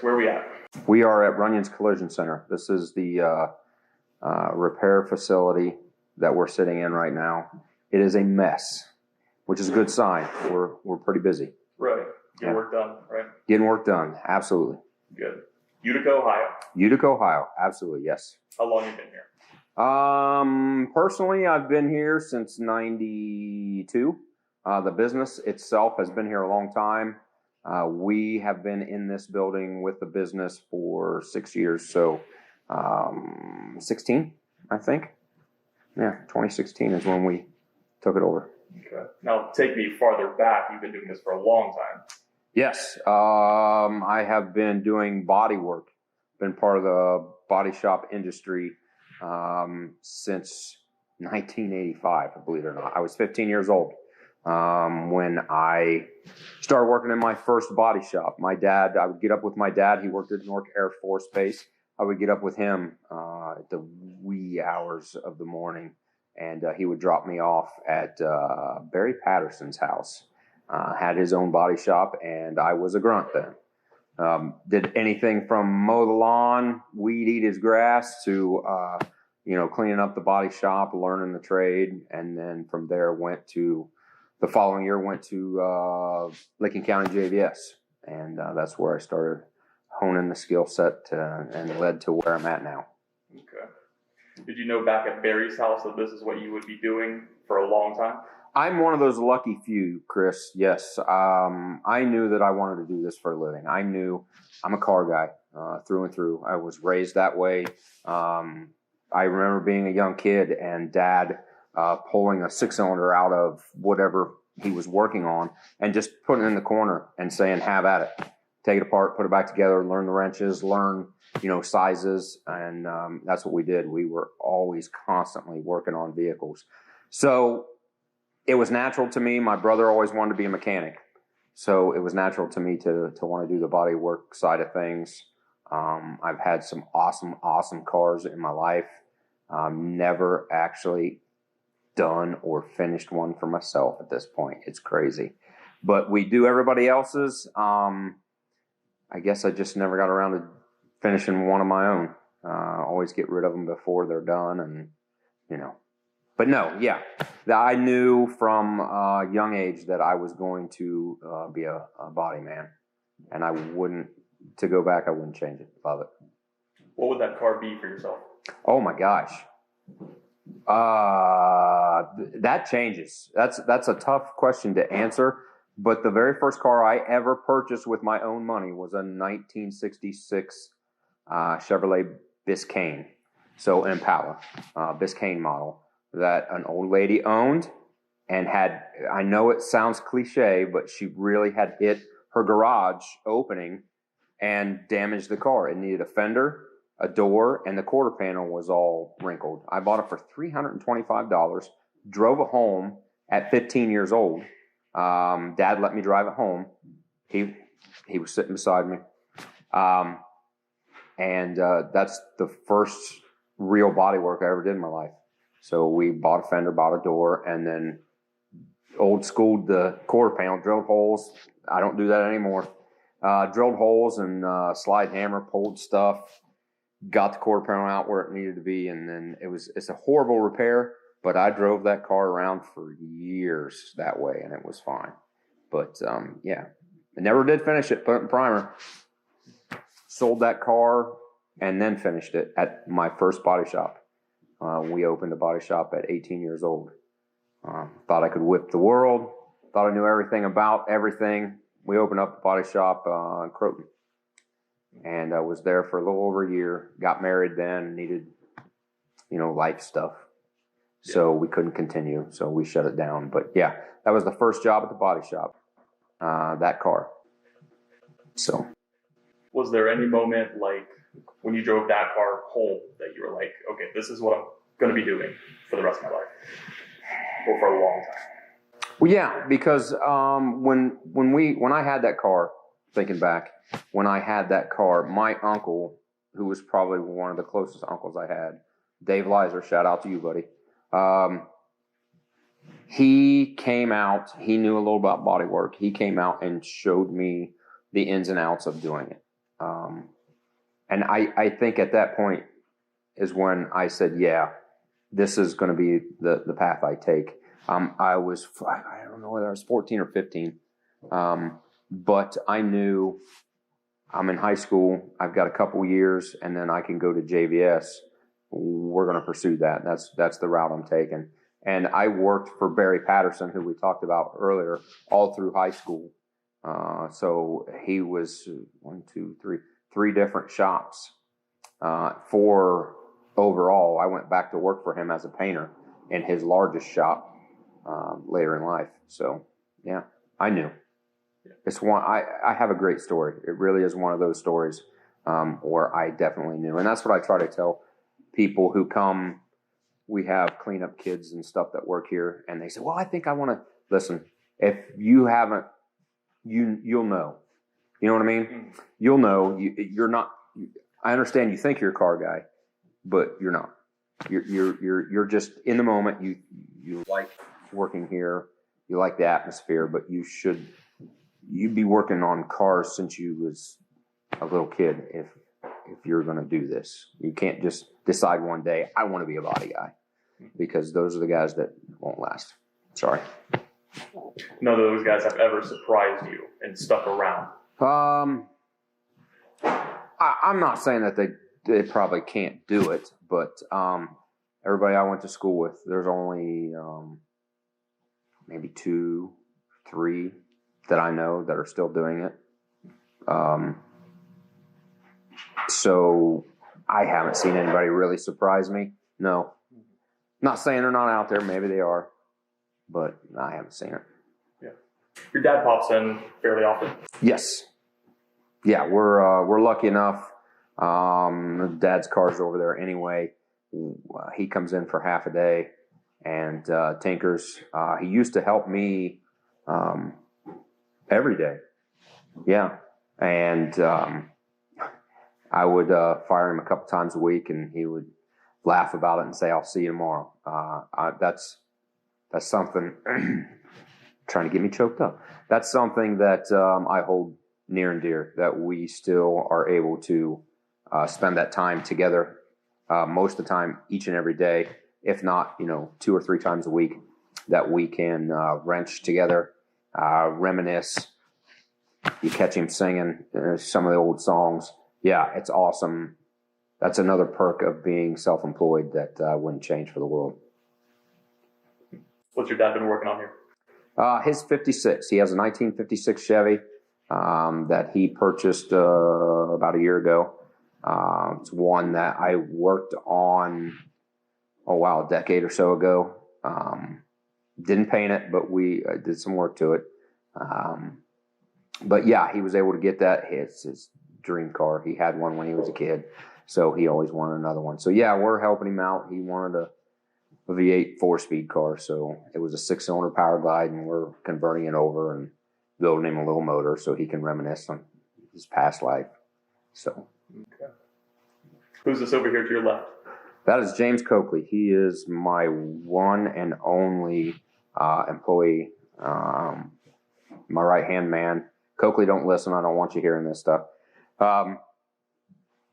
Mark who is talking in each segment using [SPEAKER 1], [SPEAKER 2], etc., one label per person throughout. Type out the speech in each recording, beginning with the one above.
[SPEAKER 1] Where are we at?
[SPEAKER 2] We are at Runyon's Collision Center. This is the repair facility that we're sitting in right now. It is a mess, which is a good sign. We're pretty busy.
[SPEAKER 1] Right. Getting work done, right?
[SPEAKER 2] Getting work done, absolutely.
[SPEAKER 1] Good. Utica, Ohio.
[SPEAKER 2] Utica, Ohio, absolutely, yes.
[SPEAKER 1] How long have you been here?
[SPEAKER 2] Personally, I've been here since '92. The business itself has been here a long time. We have been in this building with the business for 6 years, so 16, I think. Yeah, 2016 is when we took it over.
[SPEAKER 1] Okay. Now, take me farther back. You've been doing this for a long time.
[SPEAKER 2] Yes, I have been doing body work, been part of the body shop industry since 1985, believe it or not. I was 15 years old when I started working in my first body shop. I would get up with my dad. He worked at Newark Air Force Base. I would get up with him at the wee hours of the morning, and he would drop me off at Barry Patterson's house. Had his own body shop, and I was a grunt then. Did anything from mow the lawn, weed eat his grass, to cleaning up the body shop, learning the trade, and then from there the following year went to Licking County JVS, and that's where I started honing the skill set and led to where I'm at now.
[SPEAKER 1] Okay. Did you know back at Barry's house that this is what you would be doing for a long time?
[SPEAKER 2] I'm one of those lucky few, Chris. Yes. I knew that I wanted to do this for a living. I knew I'm a car guy through and through. I was raised that way. I remember being a young kid and Dad pulling a 6-cylinder out of whatever he was working on and just putting it in the corner and saying, have at it. Take it apart, put it back together, learn the wrenches, learn, sizes. And that's what we did. We were always constantly working on vehicles. So it was natural to me. My brother always wanted to be a mechanic. So it was natural to me to want to do the body work side of things. I've had some awesome cars in my life. Never actually done or finished one for myself at this point. It's crazy. But we do everybody else's. I guess I just never got around to finishing one of my own. Always get rid of them before they're done, and But no, yeah, I knew from a young age that I was going to be a body man, and to go back, I wouldn't change it. Love it.
[SPEAKER 1] What would that car be for yourself?
[SPEAKER 2] Oh my gosh. That changes. That's a tough question to answer. But the very first car I ever purchased with my own money was a 1966 Chevrolet Biscayne. So an Impala, Biscayne model that an old lady owned and had, I know it sounds cliche, but she really had hit her garage opening and damaged the car. It needed a fender, a door, and the quarter panel was all wrinkled. I bought it for $325, drove it home at 15 years old. Dad let me drive it home. He was sitting beside me. And that's the first real body work I ever did in my life. So we bought a fender, bought a door, and then old schooled the quarter panel, drilled holes. I don't do that anymore. Drilled holes and slide hammer, pulled stuff, got the quarter panel out where it needed to be, and then it's a horrible repair, but I drove that car around for years that way, and it was fine. But yeah, I never did finish it, put it in primer. Sold that car and then finished it at my first body shop. We opened a body shop at 18 years old. Thought I could whip the world. Thought I knew everything about everything. We opened up a body shop in Croton. And I was there for a little over a year. Got married then, needed, life stuff. Yeah. So we couldn't continue. So we shut it down. But yeah, that was the first job at the body shop, that car. So.
[SPEAKER 1] Was there any moment like when you drove that car home that you were like, okay, this is what I'm going to be doing for the rest of my life or for a long time?
[SPEAKER 2] Well, yeah, because when I had that car, thinking back, when I had that car, my uncle, who was probably one of the closest uncles I had, Dave Lizer, shout out to you, buddy. He came out, he knew a little about body work. He came out and showed me the ins and outs of doing it. And I think at that point is when I said, yeah, this is going to be the path I take. I don't know whether I was 14 or 15. But I knew I'm in high school. I've got a couple years and then I can go to JVS. We're going to pursue that. That's the route I'm taking. And I worked for Barry Patterson, who we talked about earlier, all through high school. So he was three different shops. For overall, I went back to work for him as a painter in his largest shop later in life. So yeah, I knew. It's one. I have a great story. It really is one of those stories where I definitely knew, and that's what I try to tell people who come. We have cleanup kids and stuff that work here, and they say, "Well, I think I want to listen." If you haven't, you'll know. You know what I mean? You'll know. You're not. I understand you think you're a car guy, but you're not. You're just in the moment. You like working here. You like the atmosphere, but you'd be working on cars since you was a little kid if you're going to do this. You can't just decide one day, I want to be a body guy, because those are the guys that won't last. Sorry.
[SPEAKER 1] None of those guys have ever surprised you and stuck around.
[SPEAKER 2] I'm not saying that they probably can't do it, but everybody I went to school with, there's only maybe 2, 3 that I know that are still doing it. So I haven't seen anybody really surprise me. No. Not saying they're not out there. Maybe they are. But I haven't seen it.
[SPEAKER 1] Yeah. Your dad pops in fairly often?
[SPEAKER 2] Yes. Yeah, we're lucky enough. Dad's car's over there anyway. He comes in for half a day and tinkers. He used to help me every day. Yeah. And I would fire him a couple times a week, and he would laugh about it and say, I'll see you tomorrow. That's something trying to get me choked up. That's something that I hold near and dear, that we still are able to spend that time together most of the time, each and every day, if not, 2 or 3 times a week, that we can wrench together, reminisce. You catch him singing some of the old songs. Yeah, it's awesome. That's another perk of being self-employed that I wouldn't change for the world.
[SPEAKER 1] What's your dad been working on here?
[SPEAKER 2] His 56. He has a 1956 Chevy that he purchased about a year ago. It's one that I worked on, a decade or so ago. Didn't paint it, but we did some work to it. But yeah, he was able to get that. It's his dream car. He had one when he was a kid, so he always wanted another one. So yeah, we're helping him out. He wanted a V8 4-speed car, so it was a 6-cylinder power glide, and we're converting it over and building him a little motor so he can reminisce on his past life. So,
[SPEAKER 1] okay. Who's this over here to your left?
[SPEAKER 2] That is James Coakley. He is my one and only employee, my right-hand man. Coakley, don't listen. I don't want you hearing this stuff.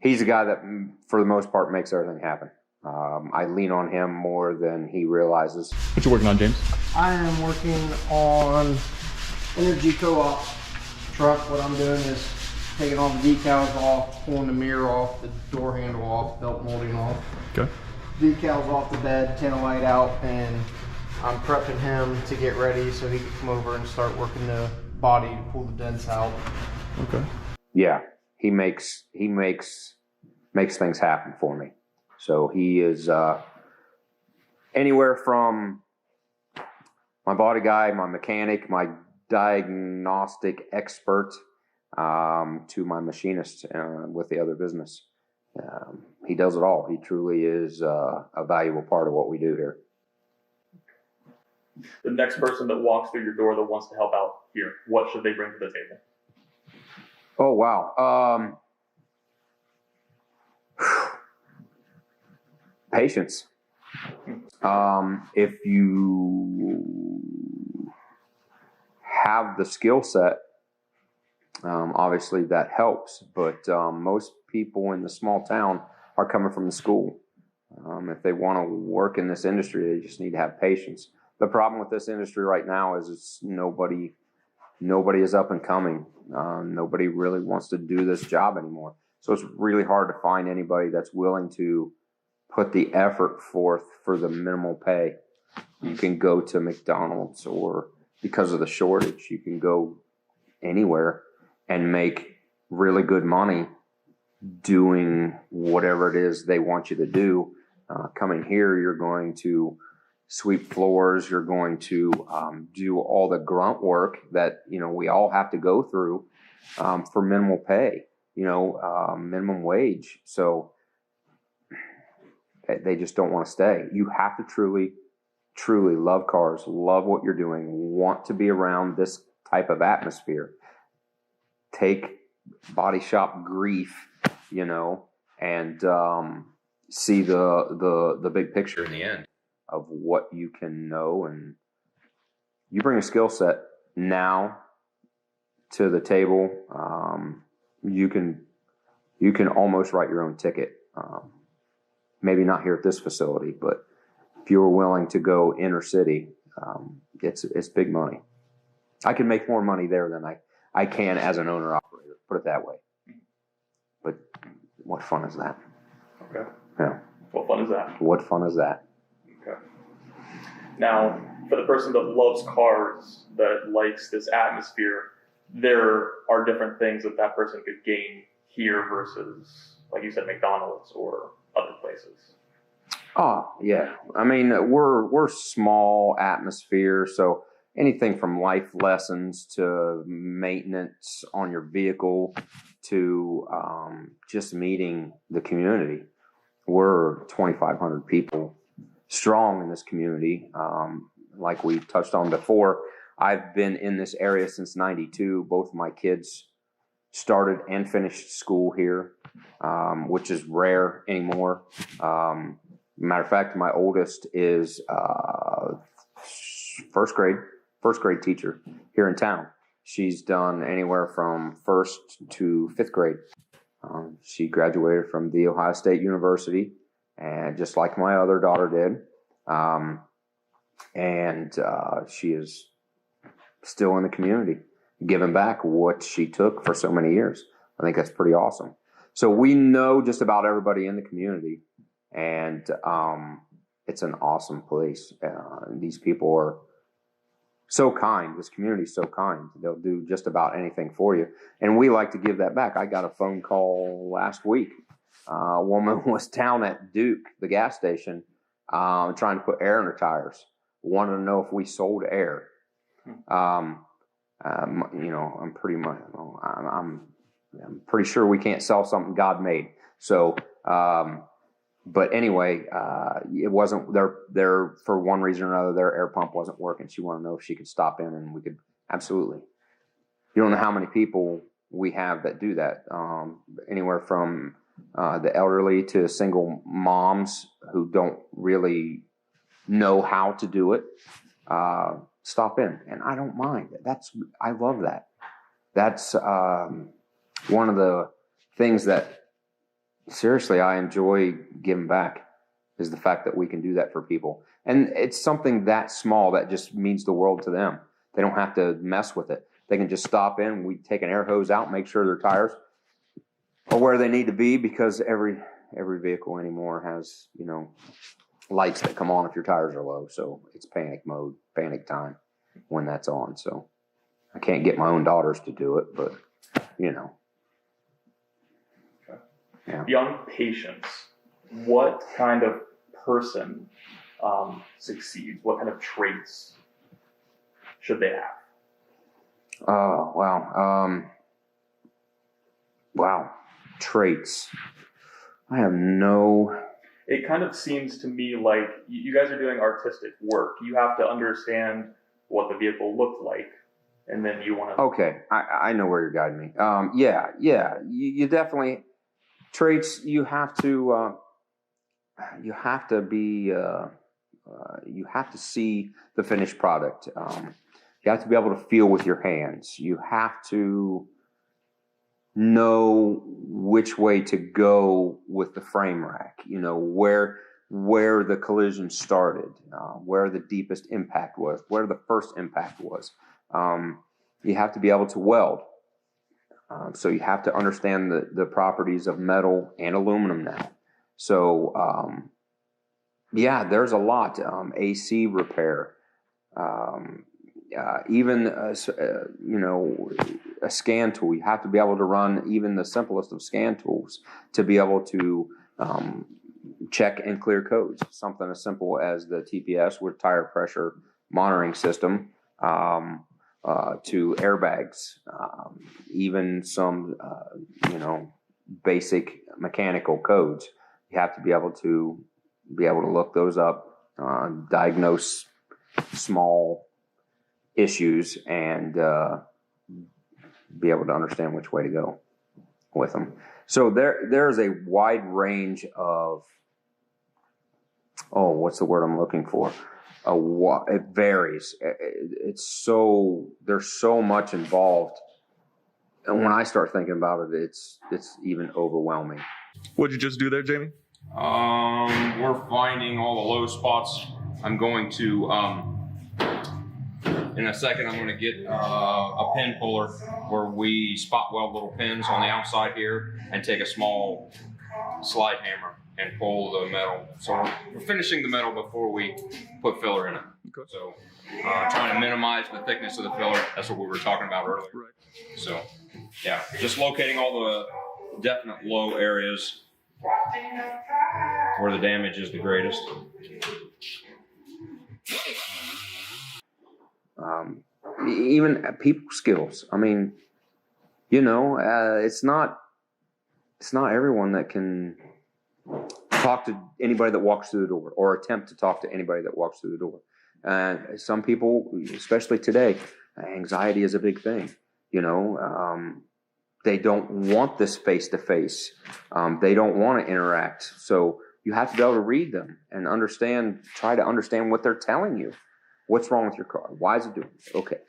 [SPEAKER 2] He's a guy that, for the most part, makes everything happen. I lean on him more than he realizes.
[SPEAKER 1] What you working on, James?
[SPEAKER 3] I am working on Energy Co-op truck. What I'm doing is taking all the decals off, pulling the mirror off, the door handle off, belt molding off.
[SPEAKER 1] Okay.
[SPEAKER 3] Decals off the bed, tent light out, and I'm prepping him to get ready so he can come over and start working the body to pull the dents out.
[SPEAKER 1] Okay.
[SPEAKER 2] Yeah, he makes things happen for me. So he is anywhere from my body guy, my mechanic, my diagnostic expert, to my machinist with the other business. He does it all. He truly is a valuable part of what we do here.
[SPEAKER 1] The next person that walks through your door that wants to help out here, what should they bring to the table?
[SPEAKER 2] Oh, wow. Patience. If you have the skill set Obviously, that helps, but most people in the small town are coming from the school. If they want to work in this industry, they just need to have patience. The problem with this industry right now is it's nobody is up and coming. Nobody really wants to do this job anymore. So it's really hard to find anybody that's willing to put the effort forth for the minimal pay. You can go to McDonald's, or because of the shortage, you can go anywhere and make really good money doing whatever it is they want you to do. Coming here, you're going to sweep floors. You're going to do all the grunt work that, we all have to go through for minimal pay, minimum wage. So they just don't want to stay. You have to truly, truly love cars, love what you're doing, want to be around this type of atmosphere. Take body shop grief, and see the big picture in the end of what you can know, and you bring a skill set now to the table. You can almost write your own ticket. Maybe not here at this facility, but if you were willing to go inner city, it's big money. I can make more money there than I can as an owner operator, put it that way. But what fun is that?
[SPEAKER 1] Okay.
[SPEAKER 2] Yeah.
[SPEAKER 1] What fun is that?
[SPEAKER 2] What fun is that?
[SPEAKER 1] Okay. Now, for the person that loves cars, that likes this atmosphere, there are different things that person could gain here versus, like you said, McDonald's or other places.
[SPEAKER 2] Oh, yeah. I mean, we're small atmosphere, so anything from life lessons to maintenance on your vehicle to just meeting the community. We're 2,500 people strong in this community. Like we touched on before, I've been in this area since '92. Both of my kids started and finished school here, which is rare anymore. Matter of fact, my oldest is first grade teacher here in town. She's done anywhere from first to fifth grade. She graduated from the Ohio State University, and just like my other daughter did. And she is still in the community, giving back what she took for so many years. I think that's pretty awesome. So we know just about everybody in the community, and it's an awesome place. These people are so kind. This community is so kind. They'll do just about anything for you. And we like to give that back. I got a phone call last week. A woman was down at Duke, the gas station, trying to put air in her tires. Wanted to know if we sold air. I'm pretty sure we can't sell something God made. So, but anyway, it wasn't there for one reason or another. Their air pump wasn't working. She wanted to know if she could stop in, and we could. Absolutely. You don't know how many people we have that do that. Anywhere from the elderly to single moms who don't really know how to do it. Stop in, and I don't mind. I love that. That's one of the things that seriously I enjoy giving back, is the fact that we can do that for people. And it's something that small that just means the world to them. They don't have to mess with it. They can just stop in. We take an air hose out, make sure their tires are where they need to be, because every vehicle anymore has, lights that come on if your tires are low. So it's panic mode, panic time when that's on. So I can't get my own daughters to do it, but Yeah.
[SPEAKER 1] Beyond patience, what kind of person succeeds? What kind of traits should they have?
[SPEAKER 2] Oh, wow. Wow. Traits. I have no...
[SPEAKER 1] It kind of seems to me like you guys are doing artistic work. You have to understand what the vehicle looked like, and then you want to...
[SPEAKER 2] Okay, I know where you're guiding me. Yeah. You definitely... Traits, you have to see the finished product. You have to be able to feel with your hands. You have to know which way to go with the frame rack, where the collision started, where the deepest impact was, where the first impact was. You have to be able to weld. So you have to understand the properties of metal and aluminum now. So, there's a lot. AC repair, even, a scan tool. You have to be able to run even the simplest of scan tools to be able to check and clear codes. Something as simple as the TPS with tire pressure monitoring system, to airbags, even some, basic mechanical codes. You have to be able to look those up, diagnose small issues, and be able to understand which way to go with them. So there's a wide range of, what's the word I'm looking for? It varies. There's so much involved, and when I start thinking about it, it's even overwhelming.
[SPEAKER 1] What'd you just do there, Jamey?
[SPEAKER 2] We're finding all the low spots. I'm going to, in a second, I'm going to get a pin puller where we spot weld little pins on the outside here and take a small slide hammer and pull the metal. So we're finishing the metal before we put filler in it.
[SPEAKER 1] Okay.
[SPEAKER 2] So trying to minimize the thickness of the filler. That's what we were talking about earlier.
[SPEAKER 1] Right.
[SPEAKER 2] So yeah, just locating all the definite low areas where the damage is the greatest. Even people skills. I mean, it's not everyone that can talk to anybody that walks through the door or attempt to talk to anybody that walks through the door. And some people, especially today, anxiety is a big thing. They don't want this face-to-face. They don't want to interact. So you have to be able to read them and try to understand what they're telling you. What's wrong with your car? Why is it doing it? Okay.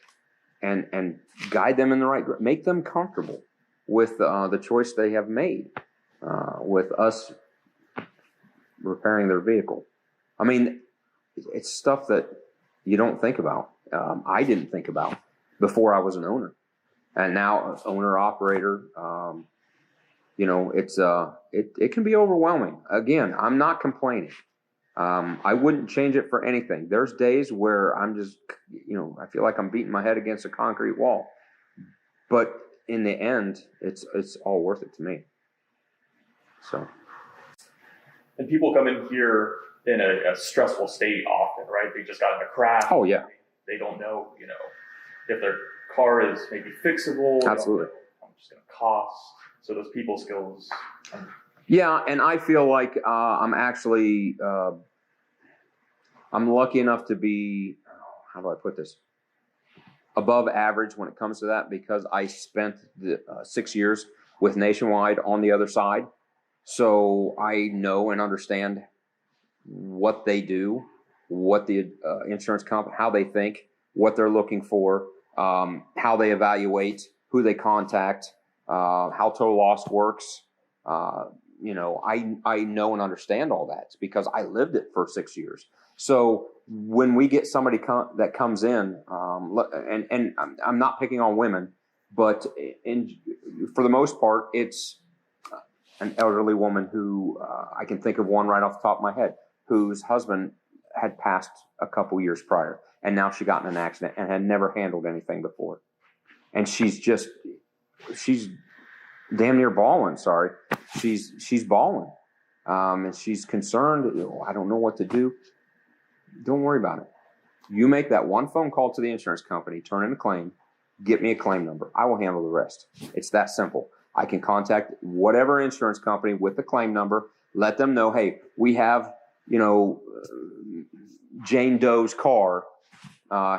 [SPEAKER 2] And guide them in the right direction. Make them comfortable with the choice they have made with us repairing their vehicle. I mean, it's stuff that you don't think about. I didn't think about before I was an owner. And now owner operator, it can be overwhelming. Again, I'm not complaining. I wouldn't change it for anything. There's days where I'm just, I feel like I'm beating my head against a concrete wall. But in the end, it's all worth it to me. So.
[SPEAKER 1] And people come in here in a stressful state often, right? They just got in a crash.
[SPEAKER 2] Oh, yeah.
[SPEAKER 1] They don't know, if their car is maybe fixable.
[SPEAKER 2] Absolutely.
[SPEAKER 1] How much it's going to cost. So those people skills.
[SPEAKER 2] Yeah, and I feel like I'm actually, I'm lucky enough to be, how do I put this? Above average when it comes to that, because I spent the 6 years with Nationwide on the other side. So I know and understand what they do, what the insurance company, how they think, what they're looking for, how they evaluate, who they contact, how total loss works. I know and understand all that because I lived it for 6 years. So when we get somebody that comes in, and I'm not picking on women, but for the most part, it's an elderly woman who I can think of one right off the top of my head, whose husband had passed a couple years prior, and now she got in an accident and had never handled anything before. And she's damn near bawling. Sorry. She's bawling. And she's concerned. I don't know what to do. Don't worry about it. You make that one phone call to the insurance company, turn in a claim, get me a claim number. I will handle the rest. It's that simple. I can contact whatever insurance company with the claim number, let them know, hey, we have, Jane Doe's car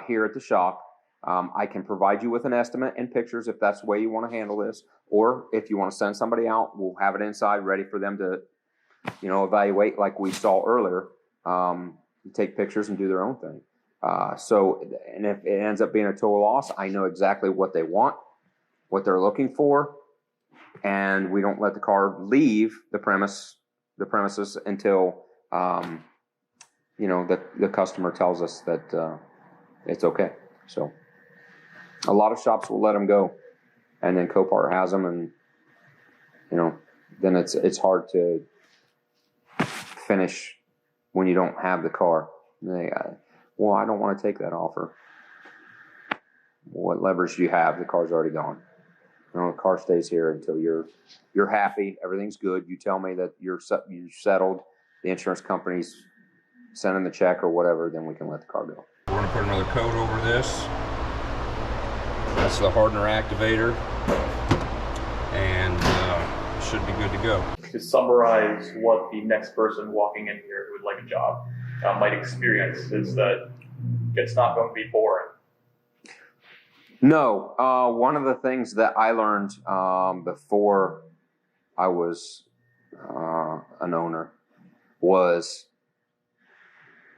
[SPEAKER 2] here at the shop. I can provide you with an estimate and pictures if that's the way you want to handle this. Or if you want to send somebody out, we'll have it inside ready for them to, evaluate like we saw earlier, take pictures and do their own thing. And if it ends up being a total loss, I know exactly what they want, what they're looking for, and we don't let the car leave the premises until the customer tells us that it's okay. So a lot of shops will let them go, and then Copart has them, and then it's hard to finish when you don't have the car. Well, I don't want to take that offer. What leverage do you have? The car's already gone. The car stays here until you're happy. Everything's good. You tell me that you're settled. The insurance company's sending the check or whatever. Then we can let the car go.
[SPEAKER 4] We're going to put another coat over this. That's the hardener activator, and should be good to go.
[SPEAKER 1] To summarize what the next person walking in here who would like a job might experience is that it's not going to be boring.
[SPEAKER 2] No, one of the things that I learned before I was an owner was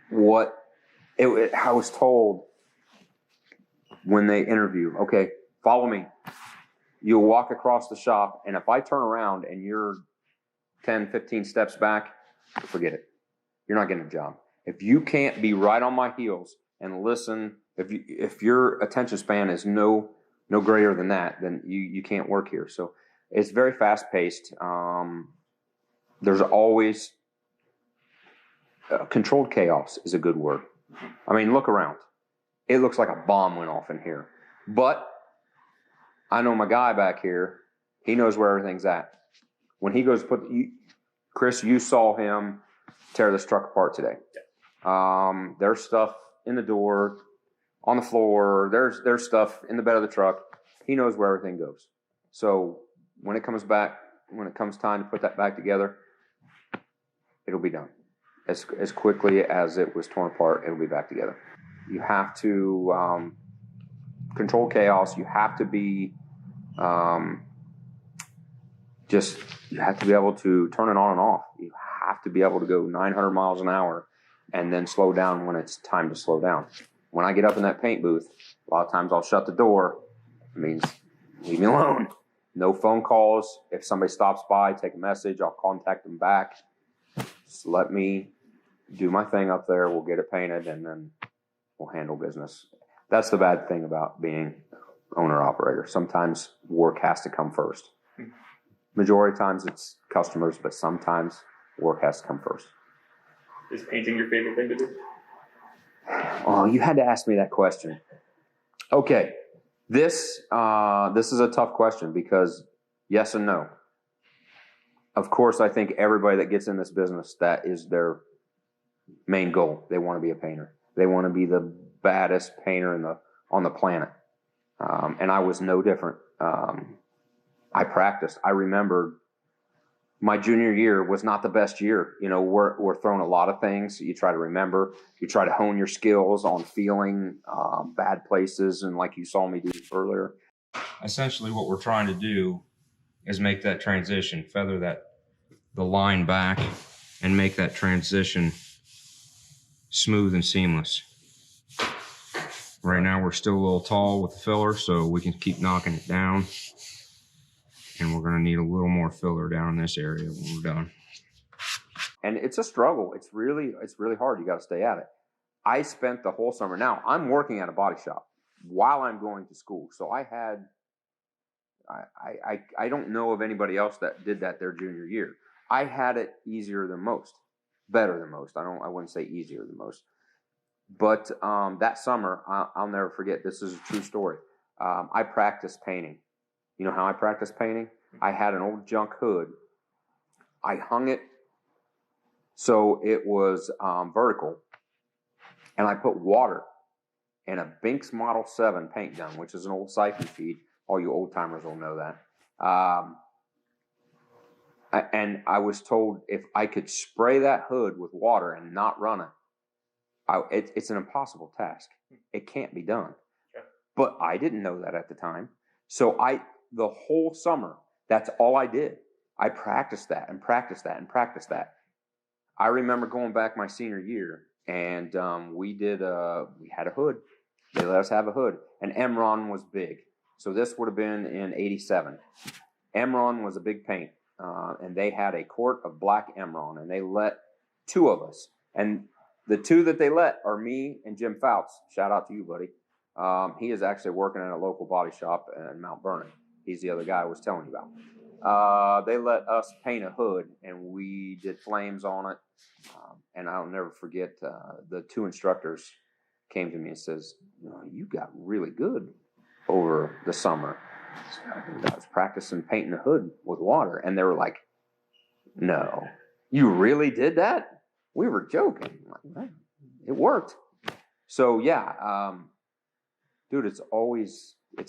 [SPEAKER 2] I was told when they interview, okay, follow me. You'll walk across the shop, and if I turn around and you're 10, 15 steps back, forget it. You're not getting a job. If you can't be right on my heels and listen, if your attention span is no greater than that, then you can't work here. So it's very fast paced. There's always controlled chaos is a good word. I mean, look around. It looks like a bomb went off in here, but I know my guy back here. He knows where everything's at. When he goes Chris, you saw him tear this truck apart today. There's stuff in the door, on the floor. There's stuff in the bed of the truck. He knows where everything goes. So when it comes time to put that back together, it'll be done. As quickly as it was torn apart, it'll be back together. You have to control chaos. You have to be you have to be able to turn it on and off. You have to be able to go 900 miles an hour and then slow down when it's time to slow down. When I get up in that paint booth, a lot of times I'll shut the door. It means leave me alone. No phone calls. If somebody stops by, take a message. I'll contact them back. Just let me do my thing up there. We'll get it painted, and then we'll handle business. That's the bad thing about being owner-operator. Sometimes work has to come first. Majority of times it's customers, but sometimes work has to come first.
[SPEAKER 1] Is painting your favorite thing to do?
[SPEAKER 2] Oh, you had to ask me that question. Okay, this is a tough question because yes and no. Of course, I think everybody that gets in this business, that is their main goal. They want to be a painter. They want to be the baddest painter on the planet. And I was no different. I practiced. I remember my junior year was not the best year. We're throwing a lot of things. You try to remember. You try to hone your skills on feeling bad places, and like you saw me do earlier.
[SPEAKER 4] Essentially, what we're trying to do is make that transition, feather the line back, and make that transition smooth and seamless. Right now, we're still a little tall with the filler, so we can keep knocking it down. And we're going to need a little more filler down in this area when we're done.
[SPEAKER 2] And it's a struggle. It's really hard. You got to stay at it. I spent the whole summer. Now I'm working at a body shop while I'm going to school. So I don't know of anybody else that did that their junior year. I had it easier than most, better than most. I wouldn't say easier than most. But that summer, I'll never forget. This is a true story. I practiced painting. You know how I practiced painting? I had an old junk hood. I hung it so it was vertical, and I put water in a Binks Model 7 paint gun, which is an old siphon feed. All you old timers will know that. And I was told if I could spray that hood with water and not run it, it's an impossible task. It can't be done. Okay. But I didn't know that at the time. So the whole summer, that's all I did. I practiced that and practiced that and practiced that. I remember going back my senior year, and we had a hood. They let us have a hood. And Emron was big. So this would have been in 87. Emron was a big paint, and they had a quart of black Emron, and they let 2 of us. And the 2 that they let are me and Jim Fouts. Shout out to you, buddy. He is actually working at a local body shop in Mount Vernon. He's the other guy I was telling you about. They let us paint a hood, and we did flames on it. And I'll never forget, the 2 instructors came to me and says, you got really good over the summer. I was practicing painting the hood with water, and they were like, no, you really did that? We were joking. I'm like, it worked. So yeah, dude, it's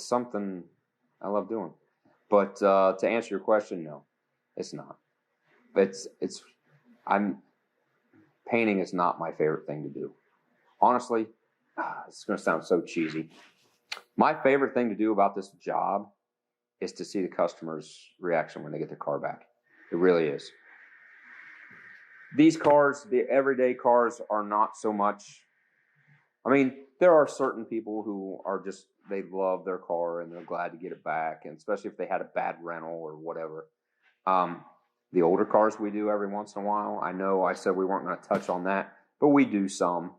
[SPEAKER 2] something I love doing. But to answer your question, no, it's not. Painting is not my favorite thing to do. Honestly, it's going to sound so cheesy. My favorite thing to do about this job is to see the customer's reaction when they get their car back. It really is. These cars, the everyday cars, are not so much. I mean, there are certain people who are just, they love their car and they're glad to get it back, and especially if they had a bad rental or whatever. The older cars we do every once in a while. I know I said we weren't going to touch on that, but we do some.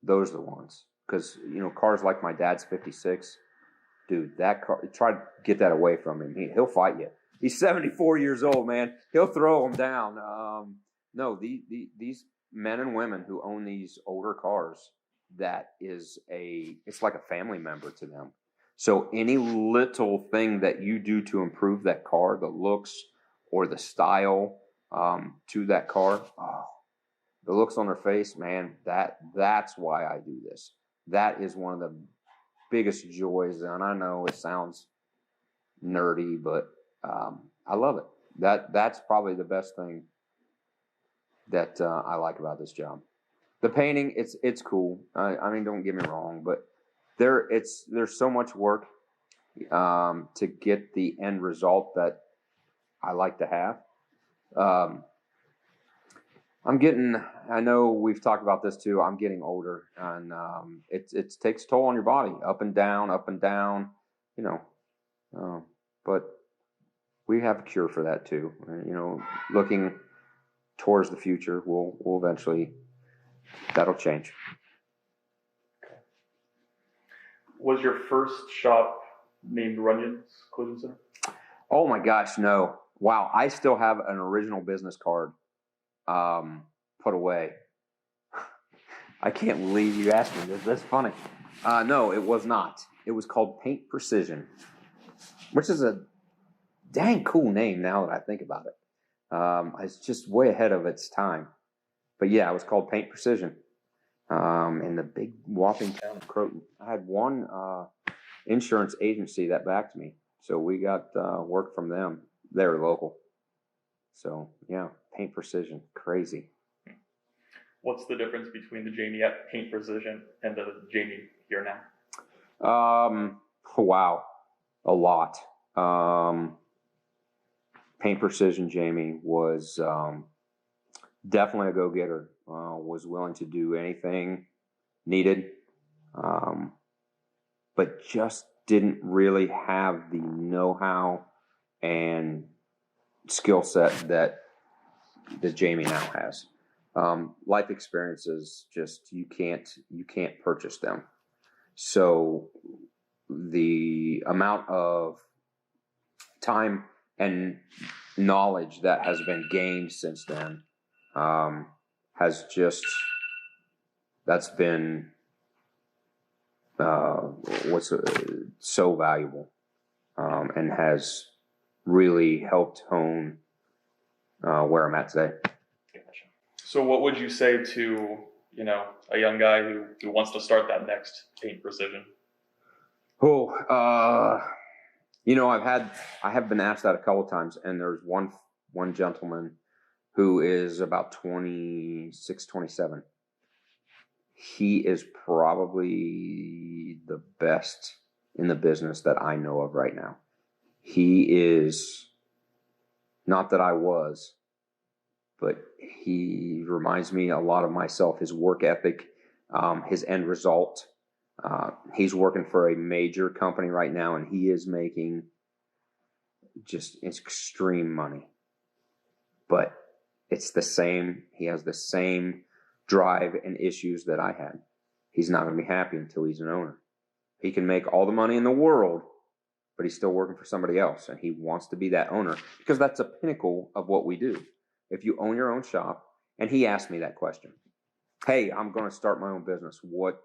[SPEAKER 2] Those are the ones. Because, cars like my dad's 56, dude, that car, try to get that away from him. He'll fight you. He's 74 years old, man. He'll throw them down. No, these men and women who own these older cars, it's like a family member to them. So any little thing that you do to improve that car, the looks or the style to that car, the looks on their face, man, that's why I do this. That is one of the biggest joys, and I know it sounds nerdy, but I love it. That's probably the best thing that I like about this job. The painting, it's cool. I mean, don't get me wrong, but there's so much work to get the end result that I like to have. I know we've talked about this too. I'm getting older, and it takes a toll on your body, up and down, but we have a cure for that too. Looking towards the future, we'll eventually, that'll change.
[SPEAKER 1] Was your first shop named Runyon's Collision Center?
[SPEAKER 2] Oh my gosh, no. Wow, I still have an original business card put away. I can't believe you asked me this. That's funny. No, it was not. It was called Paint Precision, which is a dang cool name now that I think about it. It's just way ahead of its time. But yeah, it was called Paint Precision in the big whopping town of Croton. I had one insurance agency that backed me, so we got work from them. They're local. So yeah, Paint Precision, crazy.
[SPEAKER 1] What's the difference between the Jamey at Paint Precision and the Jamey here now?
[SPEAKER 2] Wow, a lot. Paint Precision Jamey was definitely a go-getter. Was willing to do anything needed, but just didn't really have the know-how and skill set that Jamey now has. Life experiences, just you can't purchase them. So the amount of time and knowledge that has been gained since then that's been so valuable, and has really helped hone where I'm at today.
[SPEAKER 1] So what would you say to, a young guy who wants to start that next Paint Precision?
[SPEAKER 2] I have been asked that a couple of times, and there's one gentleman who is about 26, 27. He is probably the best in the business that I know of right now. He is, not that I was, but he reminds me a lot of myself, his work ethic, his end result. He's working for a major company right now, and he is making just extreme money. But it's the same. He has the same drive and issues that I had. He's not going to be happy until he's an owner. He can make all the money in the world, but he's still working for somebody else, and he wants to be that owner because that's a pinnacle of what we do. If you own your own shop, and he asked me that question, hey, I'm going to start my own business. What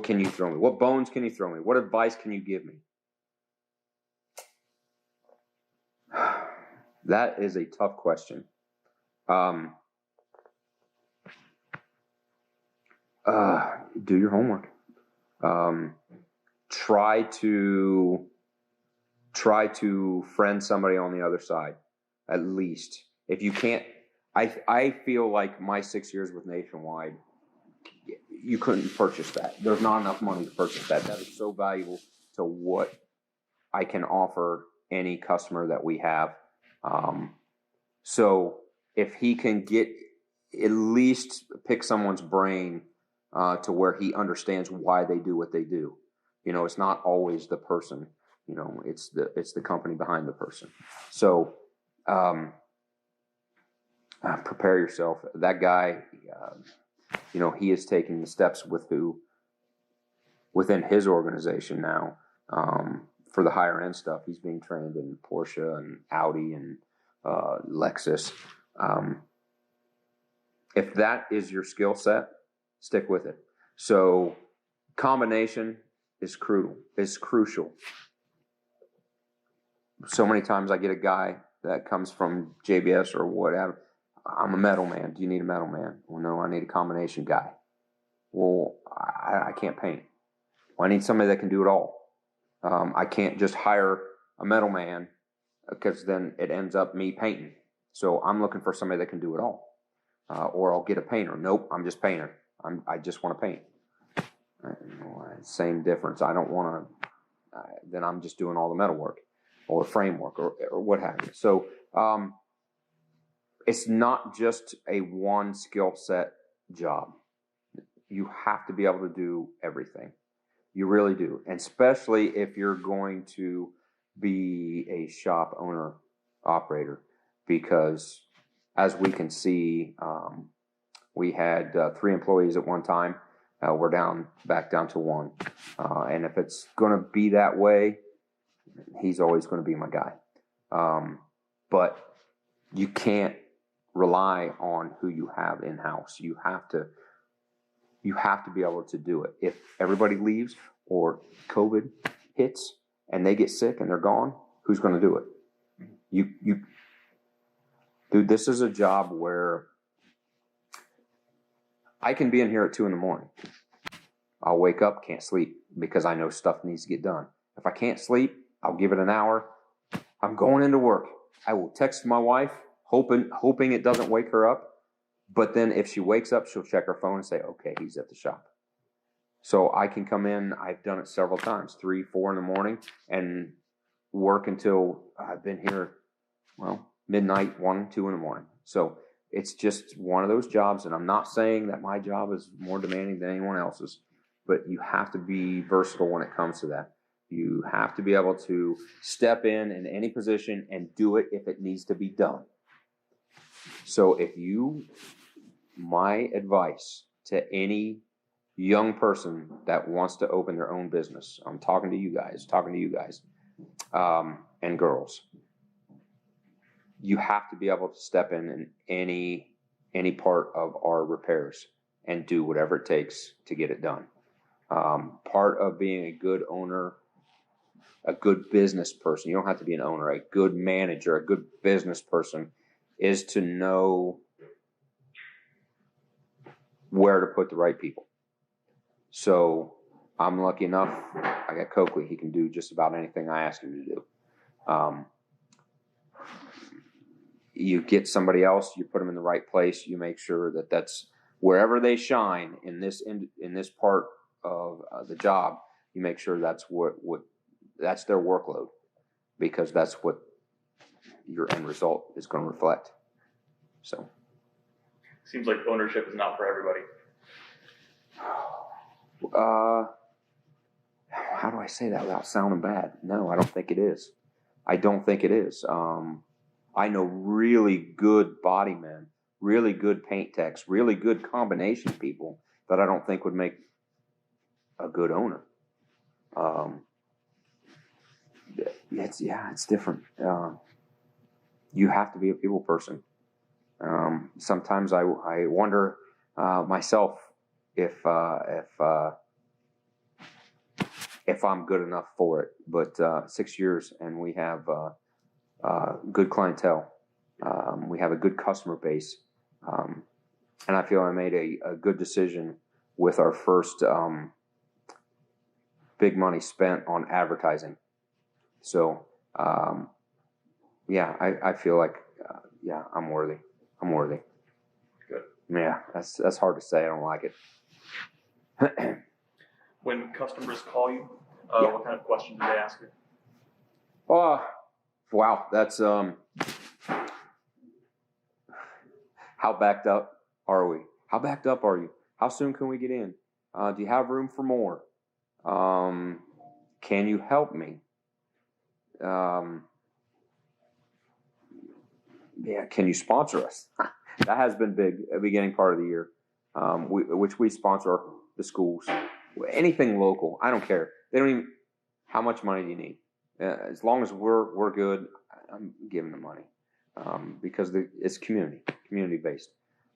[SPEAKER 2] can you throw me? What bones can you throw me? What advice can you give me? That is a tough question. Do your homework. Try to friend somebody on the other side, at least. If you can't, I feel like my 6 years with Nationwide, you couldn't purchase that. There's not enough money to purchase that. That is so valuable to what I can offer any customer that we have. So if he can get at least pick someone's brain to where he understands why they do what they do. You know, it's not always the person. You know, it's the company behind the person. So prepare yourself. That guy, you know, he is taking the steps within his organization now for the higher end stuff. He's being trained in Porsche and Audi and Lexus. If that is your skill set, stick with it. So combination is crucial. So many times I get a guy that comes from JBS or whatever. I'm a metal man. Do you need a metal man? Well, no, I need a combination guy. Well, I can't paint. Well, I need somebody that can do it all. I can't just hire a metal man because then it ends up me painting. So I'm looking for somebody that can do it all. Or I'll get a painter. Nope, I'm just painter. I just want to paint. Same difference. I don't want to. Then I'm just doing all the metal work or framework or what have you. So it's not just a one skill set job. You have to be able to do everything. You really do, and especially if you're going to be a shop owner operator, because as we can see, we had 3 employees at one time. We're back down to 1. And if it's going to be that way, he's always going to be my guy. But you can't rely on who you have in-house. You have to be able to do it. If everybody leaves or COVID hits and they get sick and they're gone, who's going to do it? Dude, this is a job where I can be in here at 2 a.m. I'll wake up, can't sleep because I know stuff needs to get done. If I can't sleep, I'll give it an hour. I'm going into work. I will text my wife, hoping it doesn't wake her up. But then if she wakes up, she'll check her phone and say, okay, he's at the shop. So I can come in. I've done it several times, 3, 4 a.m, and work until I've been here, midnight, 1, 2 a.m. So it's just one of those jobs. And I'm not saying that my job is more demanding than anyone else's, but you have to be versatile when it comes to that. You have to be able to step in any position and do it if it needs to be done. So my advice to any young person that wants to open their own business, I'm talking to you guys, and girls, you have to be able to step in any part of our repairs and do whatever it takes to get it done. Part of being a good owner, a good business person, you don't have to be an owner, a good manager, a good business person, is to know where to put the right people. So I'm lucky enough, I got Coakley. He can do just about anything I ask him to do. You get somebody else, you put them in the right place, you make sure that that's wherever they shine in this part of the job, you make sure that's that's their workload, because that's what your end result is going to reflect. So
[SPEAKER 1] seems like ownership is not for everybody.
[SPEAKER 2] how do I say that without sounding bad? No, I don't think it is. I don't think it is. I know really good body men, really good paint techs, really good combination people that I don't think would make a good owner. It's different. You have to be a people person. Sometimes I wonder myself if I'm good enough for it. But 6 years, and we have good clientele. We have a good customer base, and I feel I made a good decision with our first big money spent on advertising. So I feel like I'm worthy. I'm worthy.
[SPEAKER 1] Good.
[SPEAKER 2] Yeah, that's hard to say. I don't like it.
[SPEAKER 1] When customers call you, what kind of questions do they ask you?
[SPEAKER 2] Wow, that's how backed up are we? How backed up are you? How soon can we get in? Do you have room for more? Can you help me? Can you sponsor us? That has been big at the beginning part of the year, which we sponsor the schools. Anything local, I don't care. They don't even, how much money do you need? As long as we're good, I'm giving the money, because it's community based.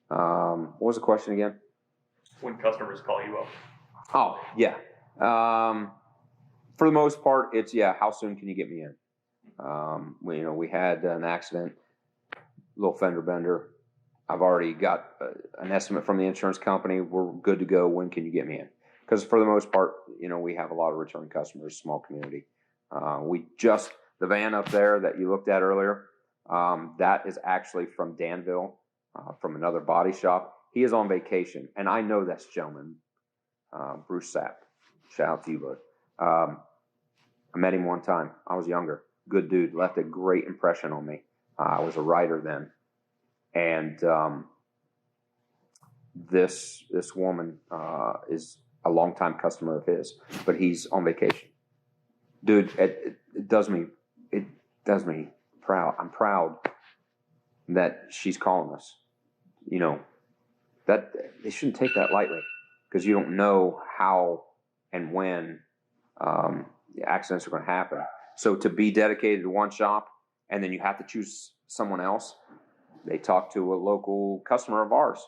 [SPEAKER 2] What was the question again?
[SPEAKER 1] When customers call you up.
[SPEAKER 2] Oh, yeah. For the most part, it's, how soon can you get me in? We had an accident, little fender bender. I've already got an estimate from the insurance company. We're good to go. When can you get me in? Because for the most part, we have a lot of return customers, small community. The van up there that you looked at earlier, that is actually from Danville, from another body shop. He is on vacation, and I know this gentleman, Bruce Sapp. Shout out to you, bud. I met him one time. I was younger. Good dude. Left a great impression on me. I was a writer then. And this woman is a longtime customer of his, but he's on vacation. Dude, it does me proud. I'm proud that she's calling us. That they shouldn't take that lightly, because you don't know how and when the accidents are going to happen. So to be dedicated to one shop, and then you have to choose someone else. They talked to a local customer of ours,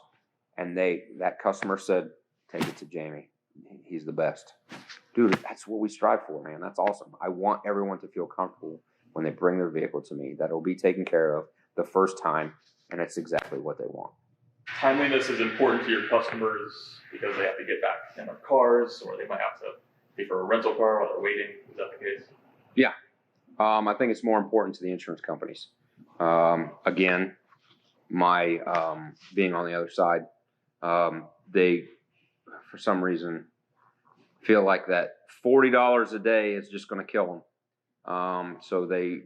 [SPEAKER 2] and that customer said, "Take it to Jamey. He's the best." Dude, that's what we strive for, man. That's awesome. I want everyone to feel comfortable when they bring their vehicle to me, that it'll be taken care of the first time, and it's exactly what they want.
[SPEAKER 1] Timeliness is important to your customers because they have to get back in their cars, or they might have to pay for a rental car while they're waiting. Is that the case?
[SPEAKER 2] Yeah. I think it's more important to the insurance companies. Again, my being on the other side, they, for some reason, feel like that $40 a day is just going to kill them. So they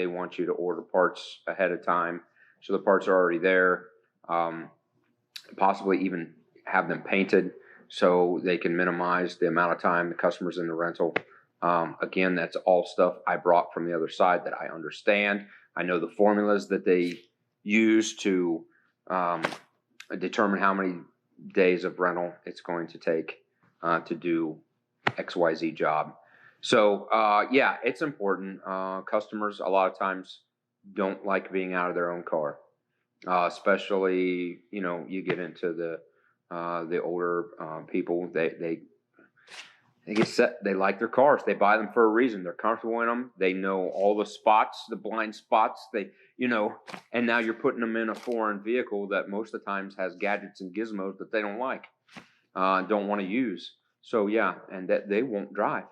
[SPEAKER 2] want you to order parts ahead of time, so the parts are already there. Possibly even have them painted so they can minimize the amount of time the customer's in the rental. Again, that's all stuff I brought from the other side that I understand. I know the formulas that they use to determine how many days of rental it's going to take to do XYZ job. So, it's important. Customers a lot of times don't like being out of their own car. Especially, you get into the older people. They get set. They like their cars. They buy them for a reason. They're comfortable in them. They know all the spots, the blind spots. And now you're putting them in a foreign vehicle that most of the times has gadgets and gizmos that they don't like, don't want to use. So and that they won't drive.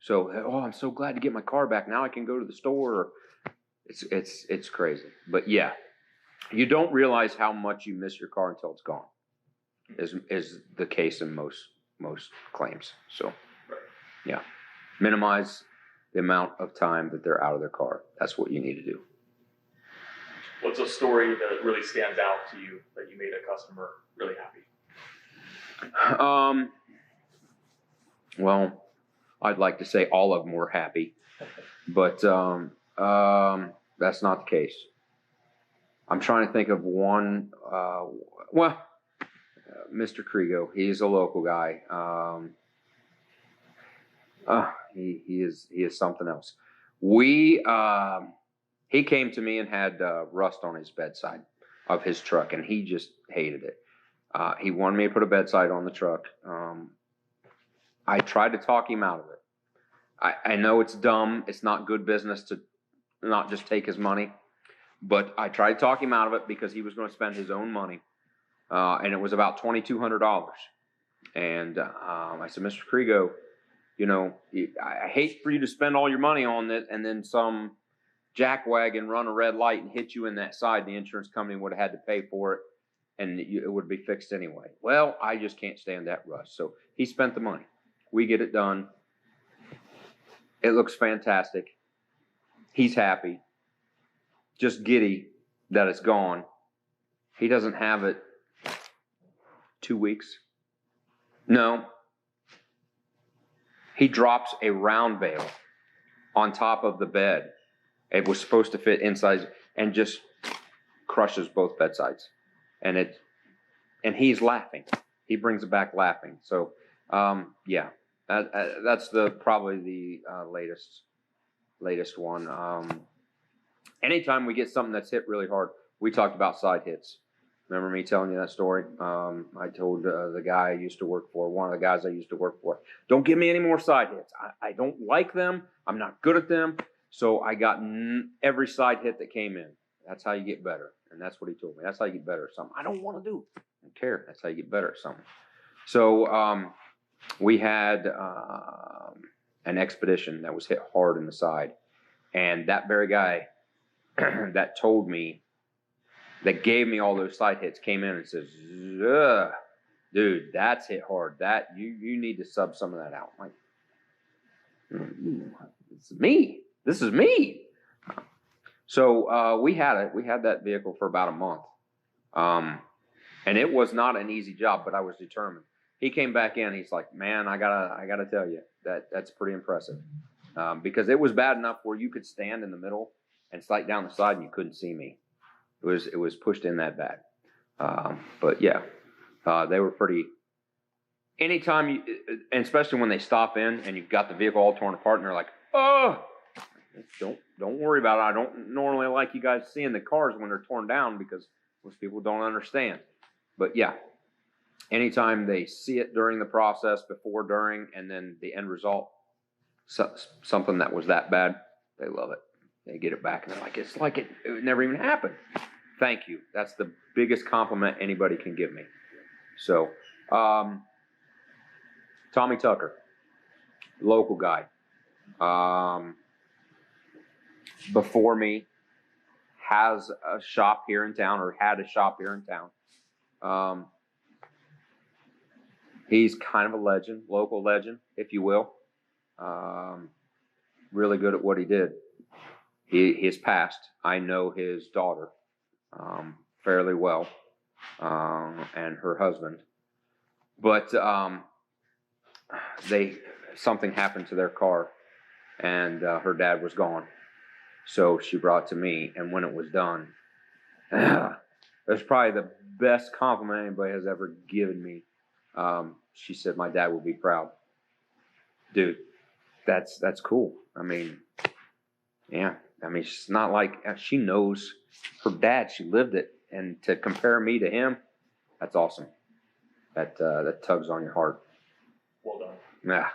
[SPEAKER 2] So I'm so glad to get my car back. Now I can go to the store. It's crazy. But you don't realize how much you miss your car until it's gone. Is the case in most claims. So, minimize the amount of time that they're out of their car. That's what you need to do.
[SPEAKER 1] What's a story that really stands out to you that you made a customer really happy?
[SPEAKER 2] Well, I'd like to say all of them were happy, but that's not the case. I'm trying to think of one. Mr. Krigo, he's a local guy. He is something else. He came to me and had rust on his bedside of his truck, and he just hated it. He wanted me to put a bedside on the truck. I tried to talk him out of it. I know it's dumb. It's not good business to not just take his money, but I tried to talk him out of it because he was going to spend his own money, and it was about $2,200. And I said, Mr. Krigo, you know, I hate for you to spend all your money on it, and then some jackwagon run a red light and hit you in that side. The insurance company would have had to pay for it, and it would be fixed anyway. Well, I just can't stand that rust. So he spent the money. We get it done. It looks fantastic. He's happy. Just giddy that it's gone. He doesn't have it 2 weeks. No. He drops a round bale on top of the bed. It was supposed to fit inside and just crushes both bedsides. And he's laughing. He brings it back laughing. So, yeah, that's probably the latest one. Anytime we get something that's hit really hard, we talked about side hits. Remember me telling you that story? I told the guy I used to work for, one of the guys I used to work for, don't give me any more side hits. I don't like them. I'm not good at them. So I got every side hit that came in. That's how you get better. And that's what he told me. That's how you get better at something. I don't want to do it. I don't care. That's how you get better at something. So we had an expedition that was hit hard in the side. And that very guy that told me, that gave me all those side hits, came in and says, ugh, dude, that's hit hard. That you need to sub some of that out. I'm like, it's me. This is me. So we had it. We had that vehicle for about a month. And it was not an easy job, but I was determined. He came back in. He's like, man, I gotta tell you that's pretty impressive. Because it was bad enough where you could stand in the middle and slide down the side and you couldn't see me. It was pushed in that bad. But yeah, they were pretty. Anytime and especially when they stop in and you've got the vehicle all torn apart and they're like, oh, don't worry about it. I don't normally like you guys seeing the cars when they're torn down because most people don't understand. But yeah, anytime they see it during the process, before, during, and then the end result, something that was that bad, they love it. They get it back and they're like, it's like it never even happened. Thank you. That's the biggest compliment anybody can give me. So, Tommy Tucker, local guy. Before me, has a shop here in town, or had a shop here in town. He's kind of a legend, local legend, if you will. Really good at what he did. He's passed. I know his daughter fairly well, and her husband. But something happened to their car, and her dad was gone. So she brought it to me, and when it was done, it was probably the best compliment anybody has ever given me. She said, my dad will be proud. Dude, that's cool. I mean, yeah. I mean, it's not like she knows her dad. She lived it. And to compare me to him, that's awesome. That tugs on your heart.
[SPEAKER 1] Well done.
[SPEAKER 2] Yeah.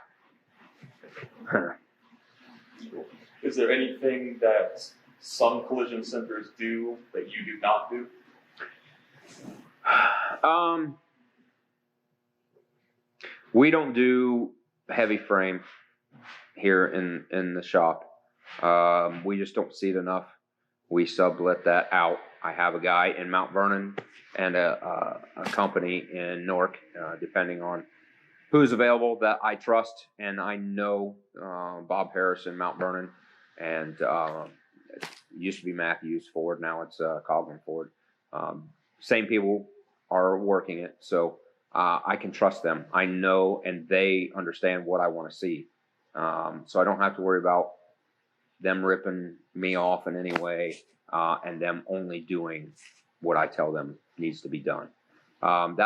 [SPEAKER 1] Is there anything that some collision centers do that you do not do?
[SPEAKER 2] We don't do heavy frame here in the shop. We just don't see it enough. We sublet that out. I have a guy in Mount Vernon and a company in Newark, depending on who's available, that I trust. And I know Bob Harris in Mount Vernon, and it used to be Matthews Ford. Now it's Coughlin Ford. Same people are working it, so I can trust them. I know, and they understand what I want to see. So I don't have to worry about them ripping me off in any way, and them only doing what I tell them needs to be done. Of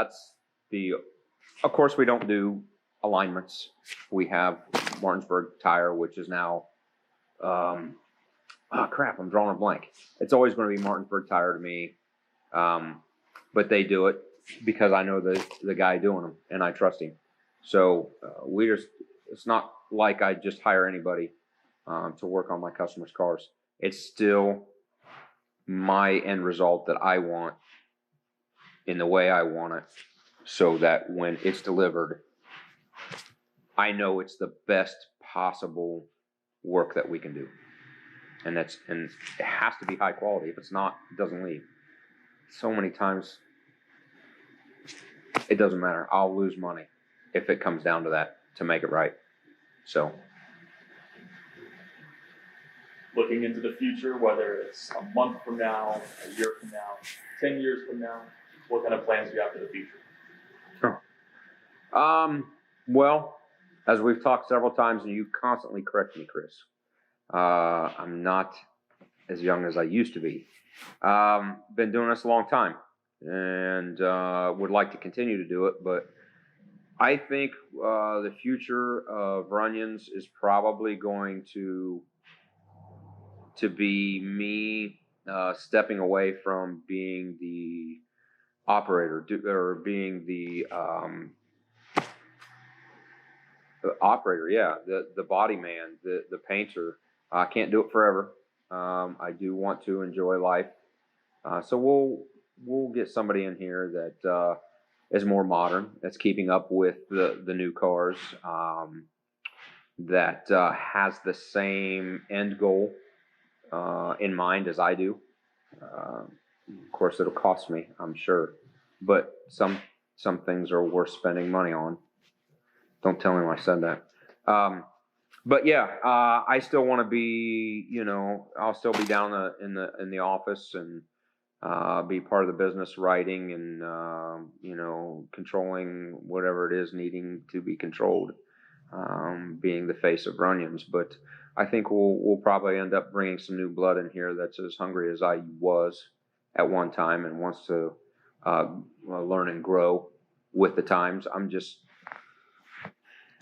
[SPEAKER 2] course, we don't do alignments. We have Martinsburg Tire, which is now, I'm drawing a blank. It's always going to be Martinsburg Tire to me. But they do it because I know the guy doing them and I trust him. So it's not like I just hire anybody to work on my customers' cars. It's still my end result that I want in the way I want it, so that when it's delivered, I know it's the best possible work that we can do. And it has to be high quality. If it's not, it doesn't leave. So many times, it doesn't matter. I'll lose money if it comes down to that to make it right. So,
[SPEAKER 1] looking into the future, whether it's a month from now, a year from now, 10 years from now, what kind of plans do you have for the future?
[SPEAKER 2] Well, as we've talked several times, and you constantly correct me, Chris, I'm not as young as I used to be. Been doing this a long time, and would like to continue to do it, but I think the future of Runyons is probably going to be me stepping away from being the operator, or being the operator, the body man, the painter. I can't do it forever. I do want to enjoy life, so we'll get somebody in here that is more modern, that's keeping up with the new cars, that has the same end goal in mind as I do. Of course, it'll cost me, I'm sure, but some things are worth spending money on. Don't tell him I said that. But yeah, I still want to be, I'll still be down in the office and be part of the business, writing and controlling whatever it is needing to be controlled, being the face of Runyons. But I think we'll probably end up bringing some new blood in here that's as hungry as I was at one time and wants to learn and grow with the times.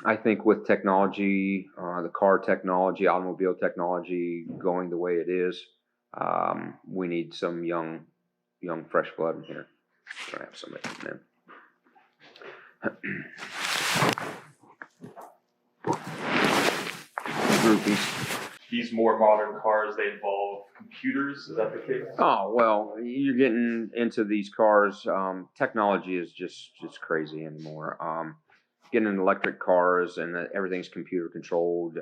[SPEAKER 2] I think with technology, the car technology, automobile technology going the way it is, we need some young fresh blood in here. I'm gonna have somebody come in. Groupies.
[SPEAKER 1] These more modern cars, they involve computers. Is that the case?
[SPEAKER 2] Oh, well, you're getting into these cars. Technology is just crazy anymore. Getting in electric cars and everything's computer controlled.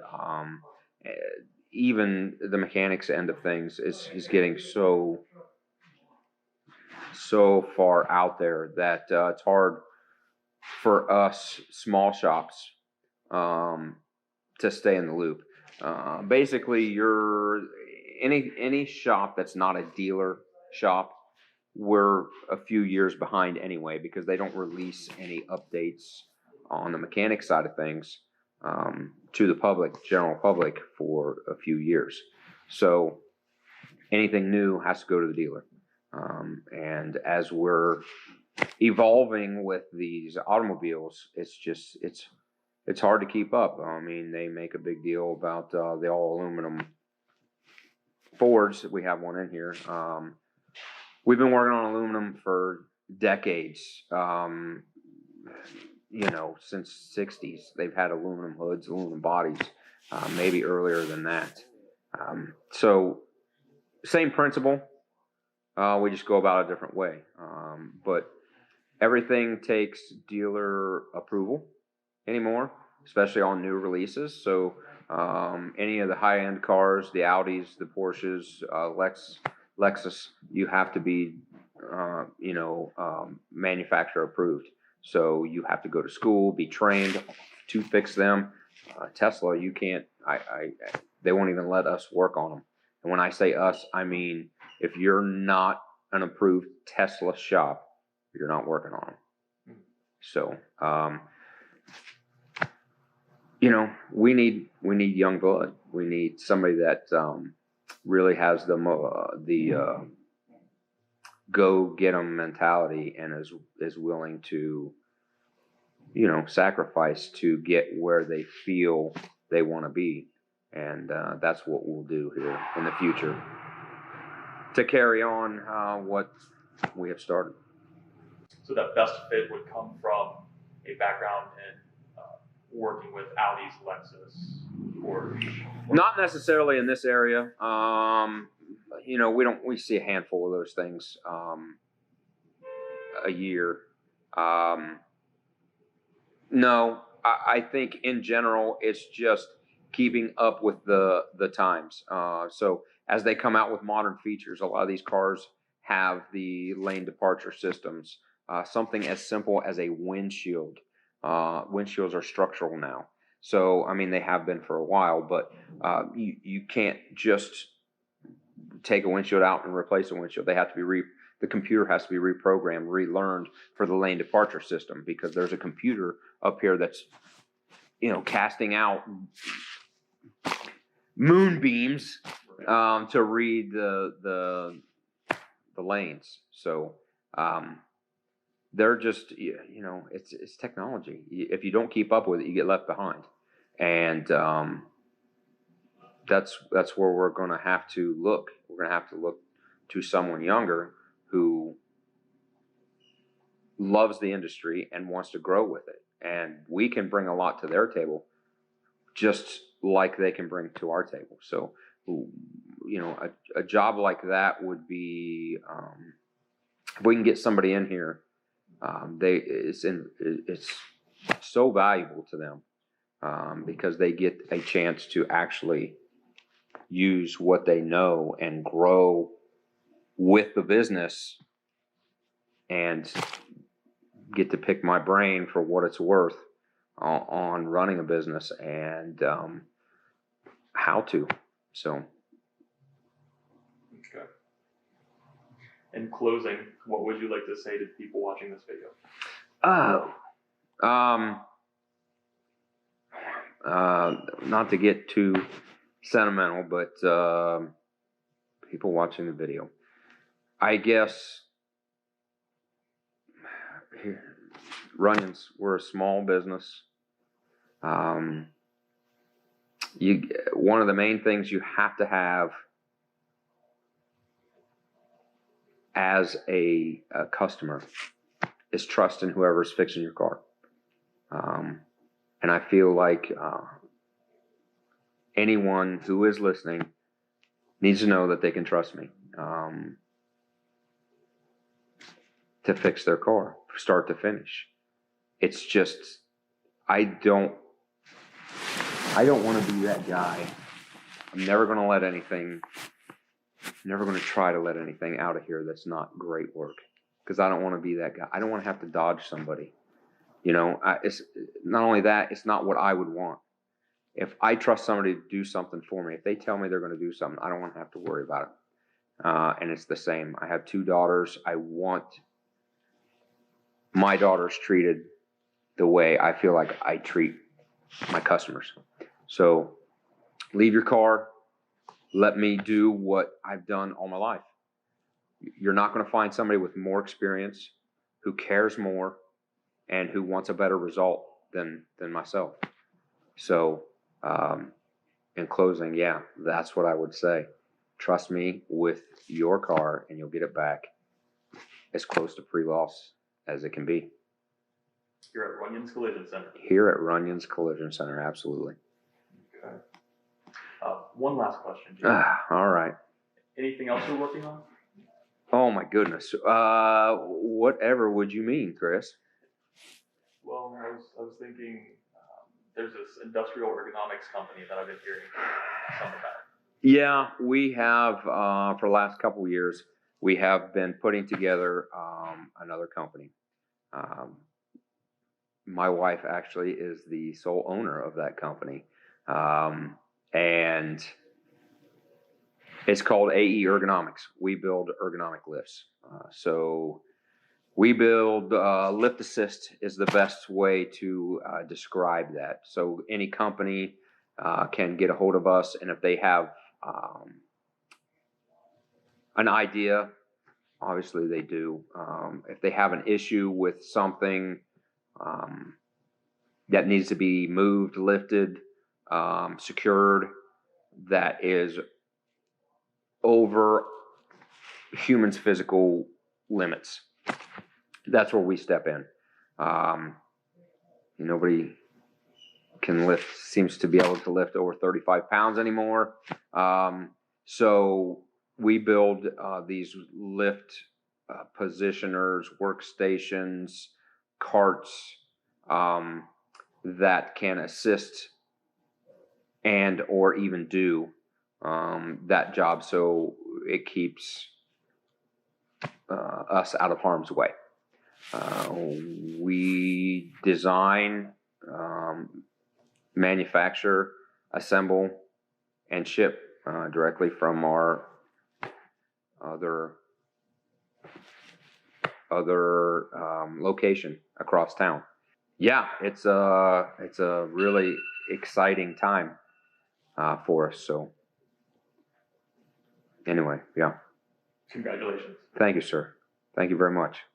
[SPEAKER 2] Even the mechanics end of things is getting so far out there that it's hard for us small shops to stay in the loop. Basically, you're any shop that's not a dealer shop, we're a few years behind anyway, because they don't release any updates on the mechanic side of things to the general public, for a few years. So anything new has to go to the dealer. And as we're evolving with these automobiles, it's hard to keep up. I mean, they make a big deal about the all aluminum Fords. We have one in here. We've been working on aluminum for decades. Since 60s, they've had aluminum hoods, aluminum bodies, maybe earlier than that. So same principle. We just go about it a different way. But everything takes dealer approval anymore, especially on new releases. So any of the high-end cars, the Audis, the Porsches, Lexus, you have to be, manufacturer approved. So you have to go to school, be trained to fix them. Tesla, you can't. They won't even let us work on them. And when I say us, I mean if you're not an approved Tesla shop, you're not working on them. So we need young blood. We need somebody that really has the go get 'em mentality and is willing to sacrifice to get where they feel they want to be, and that's what we'll do here in the future to carry on what we have started.
[SPEAKER 1] So that best fit would come from a background in working with Audi's, Lexus, Porsche.
[SPEAKER 2] Not necessarily in this area. We see a handful of those things a year. No, I think in general it's just keeping up with the times. So as they come out with modern features, a lot of these cars have the lane departure systems. Something as simple as a windshield. Windshields are structural now. So, I mean, they have been for a while, but you can't just take a windshield out and replace a windshield. They have to be the computer has to be reprogrammed, relearned for the lane departure system, because there's a computer up here that's, casting out moonbeams to read the lanes. So they're just, it's technology. If you don't keep up with it, you get left behind, and that's where we're going to have to look. We're going to have to look to someone younger who loves the industry and wants to grow with it. And we can bring a lot to their table, just like they can bring to our table. So, a job like that would be, if we can get somebody in here, it's so valuable to them, because they get a chance to actually use what they know and grow with the business, and get to pick my brain for what it's worth on running a business and how to. So.
[SPEAKER 1] Okay. In closing, what would you like to say to people watching this video?
[SPEAKER 2] Not to get too sentimental, but people watching the video, I guess, Runyons, we're a small business. One of the main things you have to have as a customer is trust in whoever's fixing your car. And I feel like anyone who is listening needs to know that they can trust me to fix their car, start to finish. It's just, I don't want to be that guy. I'm never going to try to let anything out of here that's not great work, because I don't want to be that guy. I don't want to have to dodge somebody. It's not only that, it's not what I would want. If I trust somebody to do something for me, if they tell me they're going to do something, I don't want to have to worry about it. And it's the same. I have 2 daughters. I want my daughters treated the way I feel like I treat my customers. So leave your car. Let me do what I've done all my life. You're not going to find somebody with more experience, who cares more, and who wants a better result than myself. So, in closing, yeah, that's what I would say. Trust me with your car, and you'll get it back as close to pre-loss as it can be.
[SPEAKER 1] Here at Runyon's Collision Center.
[SPEAKER 2] Here at Runyon's Collision Center, absolutely.
[SPEAKER 1] Okay. One last question, Jamey.
[SPEAKER 2] All right.
[SPEAKER 1] Anything else you're working on?
[SPEAKER 2] Oh my goodness. Whatever would you mean, Chris?
[SPEAKER 1] Well, I was thinking, there's this industrial ergonomics company that I've been hearing some about.
[SPEAKER 2] Yeah, we have, for the last couple of years, we have been putting together another company. My wife actually is the sole owner of that company. And it's called AE Ergonomics. We build ergonomic lifts. So We build lift assist is the best way to describe that. So any company can get a hold of us, and if they have an idea, obviously they do. If they have an issue with something that needs to be moved, lifted, secured, that is over humans' physical limits, that's where we step in. Nobody seems to be able to lift over 35 pounds anymore. So we build these lift positioners, workstations, carts that can assist and or even do that job, so it keeps us out of harm's way. We design, manufacture, assemble, and ship directly from our other location across town. Yeah, it's a really exciting time for us. So anyway, yeah.
[SPEAKER 1] Congratulations.
[SPEAKER 2] Thank you, sir. Thank you very much.